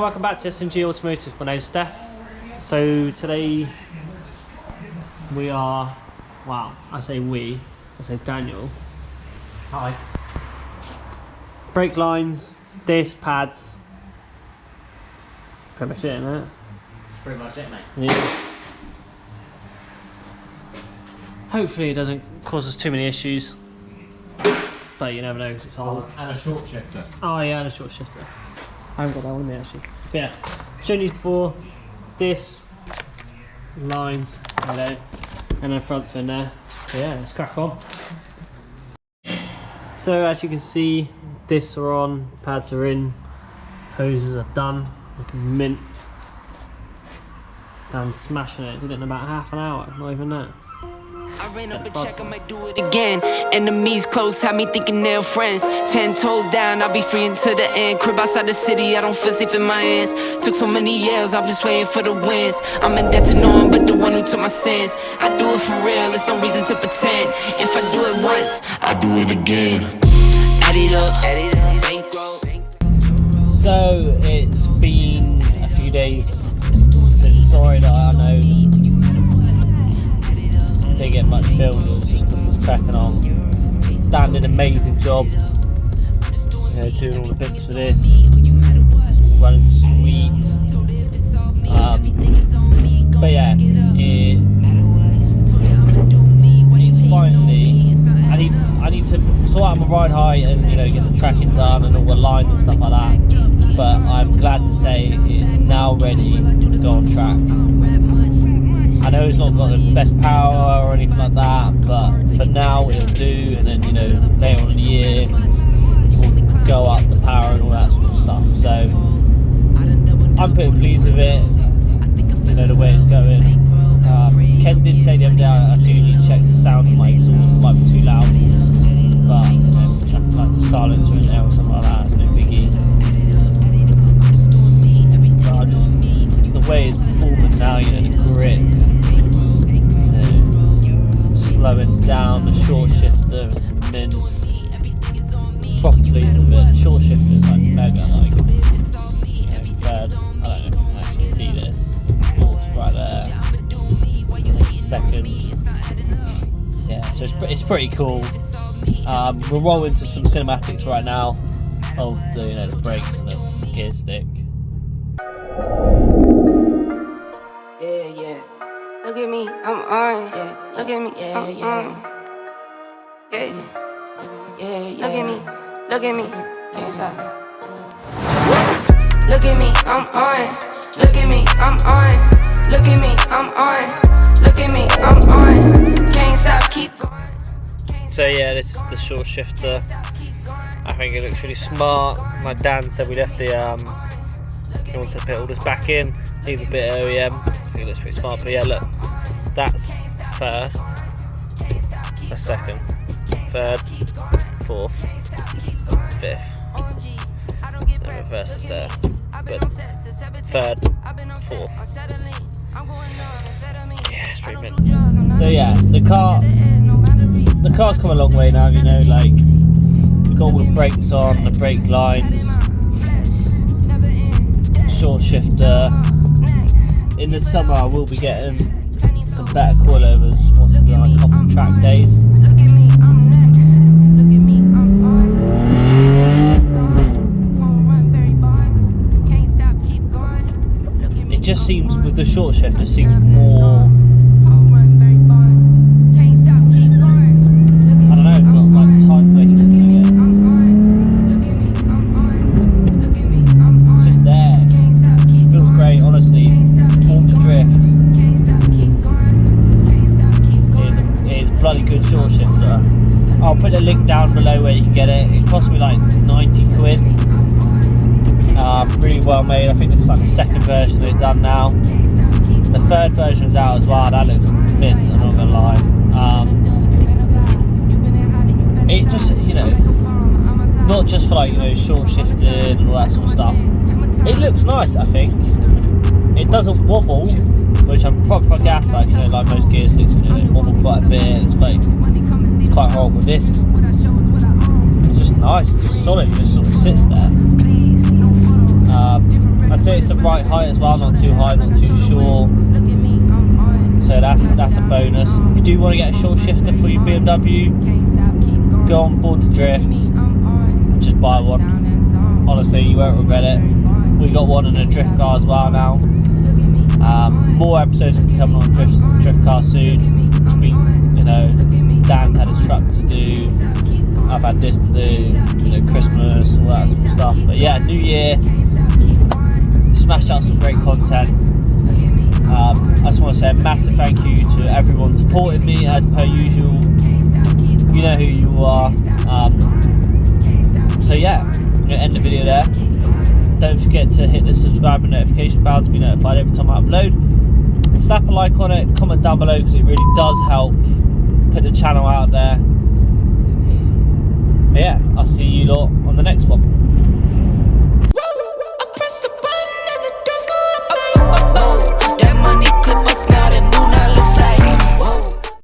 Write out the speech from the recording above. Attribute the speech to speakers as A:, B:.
A: and welcome back to S&G Automotive. My name's Steph. So today we are, wow, I say Daniel.
B: Hi.
A: Brake lines, disc pads. Pretty much it, isn't it?
B: That's pretty much it, mate.
A: Yeah. Hopefully it doesn't cause us too many issues. But you never know because it's old.
B: And a short shifter.
A: Oh yeah, and a short shifter. I haven't got that one with me actually. But yeah, shown you before. This lines, and then fronts in there. So yeah, let's crack on. So as you can see, discs are on, pads are in, hoses are done, looking mint. Dan smashing it, did it in about half an hour, not even that.
C: I ran up a check, I might do it again. Enemies close, had me thinking they're friends. 10 toes down, I'll be free until the end. Crib outside the city, I don't feel safe in my hands. Took so many years, I'm just waiting for the wins. I'm in debt to no one but the one who took my sins. I do it for real, there's no reason to pretend. If I do it once, I do it again. Add it up, bankroll.
A: So it's been a few days since, sorry that I know didn't get much filmed, it was cracking on. Dan did an amazing job, doing all the bits for this, running sweet. But yeah, it's finally, I need to sort out my ride height and get the tracking done and all the lines and stuff like that. But I'm glad to say it is now ready to go on track. I know it's not got the best power or anything like that, but for now it'll do, and then later on in the year we'll go up the power and all that sort of stuff. So I'm pretty pleased with it, the way it's going. Ken did say the other day I do need to check the sound of my exhaust, it might be too loud, but check like the silencer in there or something like that, it's no biggie. But the way it's performing now, the grip, slowing down the short shifter and then proper pleased with it. Short shifter is like mega, like third, I don't know if you can actually see this, fourth right there, second, yeah, so it's pretty cool. We'll roll into some cinematics right now of the the brakes and the gear stick.
D: Look at me, I'm on. Yeah. Look at me, I'm on. Yeah. Look at me. Can't stop. Look at me, I'm on. Look at me, I'm on. Look at me, I'm on. Look at me, I'm on. Can't stop, keep going.
A: So yeah, this is the short shifter. I think it looks really smart. My Dan said we left the he wants to put all this back in, leave a bit of OEM. I think it looks pretty smart, but yeah, look, that's first, that's second, third, fourth, fifth, and reverse is there, but third, fourth, yeah, it's pretty mint. So yeah, the car's come a long way now, like, we've got all the brakes on, the brake lines, short shifter. In the summer I will be getting some better coilovers once I've done a couple of track days. It just seems, with the short shifter, seems more, I don't know, not like time based, I guess. It's just there. It feels great, honestly. All the drift. It is a bloody good short shifter. I'll put a link down below where you can get it. It cost me like 90 quid. Really well made. I think this is like the second version they've done now. The third version's out as well. That looks mint, I'm not gonna lie. It just, not just for like, short shifting and all that sort of stuff. It looks nice, I think. It doesn't wobble, which I'm proper gassed about, like most gear sticks, they wobble quite a bit. It's quite horrible. This is just nice, it's just solid, it just sort of sits there. I'd say it's the right height as well, not too high, not too short. So that's a bonus. If you do want to get a short shifter for your BMW, go on board the drift, just buy one. Honestly, you won't regret it. We got one in a drift car as well now. More episodes will be coming on drift car soon. It's been, you know, Dan's had his truck to do, I've had this to do, you know, Christmas, all that sort of stuff. But yeah, new year, smashed out some great content. I just want to say a massive thank you to everyone supporting me as per usual. You know who you are. So yeah, I'm going to end the video there. Don't forget to hit the subscribe and notification bell to be notified every time I upload. Slap a like on it, comment down below because it really does help put the channel out there.